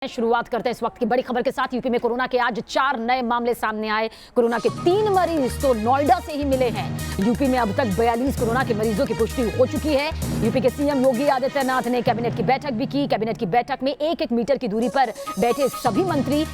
शुरुआत करते हैं इस वक्त की बड़ी खबर के साथ। यूपी में कोरोना के आज 4 नए मामले सामने आए। कोरोना के 3 मरीज तो नोएडा से ही मिले हैं। यूपी में अब तक 42 कोरोना के मरीजों की पुष्टि हो चुकी है। यूपी के सीएम योगी आदित्यनाथ ने कैबिनेट की बैठक भी की। कैबिनेट की बैठक में 1-1 मीटर की दूरी पर बैठे सभी मंत्री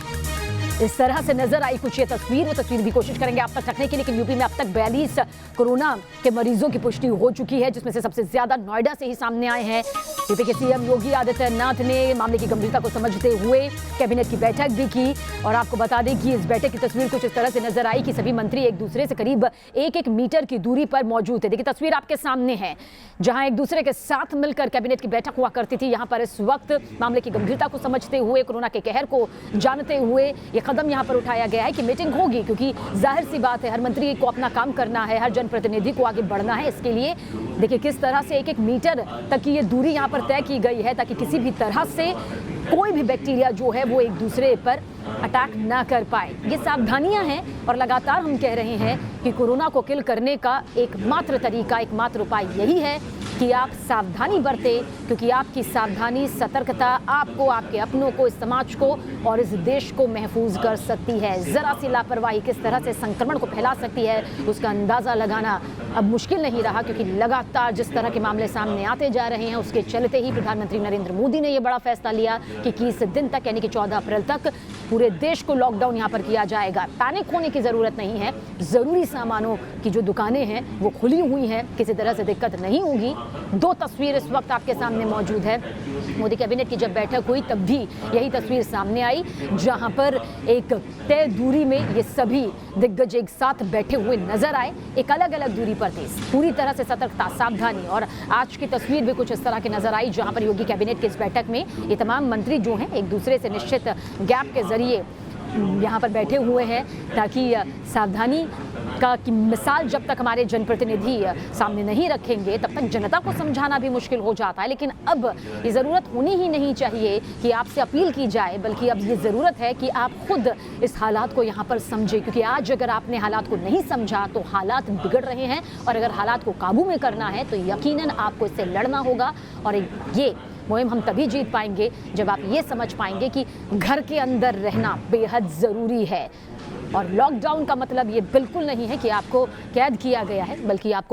इस तरह से नजर आई। कुछ ये तस्वीर, वो तस्वीर भी कोशिश करेंगे आप तक रखने की। लेकिन यूपी में अब तक 42 कोरोना के मरीजों की पुष्टि हो चुकी है, जिसमें से सबसे ज्यादा नोएडा से ही सामने आए हैं। यूपी के सीएम योगी आदित्यनाथ ने मामले की गंभीरता को समझते हुए कैबिनेट की बैठक भी की। और आपको बता दें कि इस बैठक की तस्वीर कुछ इस तरह से नजर आई कि सभी मंत्री एक दूसरे से करीब 1-1 मीटर की दूरी पर मौजूद थे। देखिए तस्वीर आपके सामने है, जहां एक दूसरे के साथ मिलकर कैबिनेट की बैठक हुआ करती थी। यहाँ पर इस वक्त मामले की गंभीरता को समझते हुए, कोरोना के कहर को जानते हुए ये कदम यहाँ पर उठाया गया है कि मीटिंग होगी, क्योंकि जाहिर सी बात है हर मंत्री को अपना काम करना है, हर जनप्रतिनिधि को आगे बढ़ना है। इसके लिए देखिए किस तरह से 1-1 मीटर तक की ये दूरी यहाँ पर तय की गई है, ताकि किसी भी तरह से कोई भी बैक्टीरिया जो है वो एक दूसरे पर अटैक ना कर पाए। ये सावधानियां हैं और लगातार हम कह रहे हैं कि कोरोना को किल करने का एकमात्र तरीका, एकमात्र उपाय यही है कि आप सावधानी बरतें, क्योंकि आपकी सावधानी, सतर्कता आपको, आपके अपनों को, इस समाज को और इस देश को महफूज कर सकती है। जरा सी लापरवाही किस तरह से संक्रमण को फैला सकती है, उसका अंदाजा लगाना अब मुश्किल नहीं रहा, क्योंकि लगातार जिस तरह के मामले सामने आते जा रहे हैं, उसके चलते ही प्रधानमंत्री नरेंद्र मोदी ने यह बड़ा फैसला लिया कि 21 दिन तक, यानी कि 14 अप्रैल तक पूरे देश को लॉकडाउन यहाँ पर किया जाएगा। पैनिक होने की जरूरत नहीं है। जरूरी सामानों की जो दुकानें हैं वो खुली हुई हैं, किसी तरह से दिक्कत नहीं होगी। 2 तस्वीर इस वक्त आपके सामने मौजूद है। मोदी कैबिनेट की जब बैठक हुई तब भी यही तस्वीर सामने आई, जहां पर एक तय दूरी में ये सभी दिग्गज एक साथ बैठे हुए नजर आए। एक अलग अलग दूरी पर थे, पूरी तरह से सतर्कता, सावधानी। और आज की तस्वीर भी कुछ इस तरह की नजर आई, जहां पर योगी कैबिनेट की इस बैठक में ये तमाम मंत्री जो हैं एक दूसरे से निश्चित गैप के जरिए यहाँ पर बैठे हुए हैं, ताकि सावधानी की मिसाल जब तक हमारे जनप्रतिनिधि सामने नहीं रखेंगे तब तक जनता को समझाना भी मुश्किल हो जाता है। लेकिन अब ये ज़रूरत होनी ही नहीं चाहिए कि आपसे अपील की जाए, बल्कि अब ये ज़रूरत है कि आप खुद इस हालात को यहाँ पर समझें, क्योंकि आज अगर आपने हालात को नहीं समझा तो हालात बिगड़ रहे हैं। और अगर हालात को काबू में करना है तो यकीनन आपको इससे लड़ना होगा। और ये मुहिम हम तभी जीत पाएंगे जब आप ये समझ पाएंगे कि घर के अंदर रहना बेहद ज़रूरी है। और लॉकडाउन का मतलब ये बिल्कुल नहीं है कि आपको कैद किया गया है, बल्कि आपको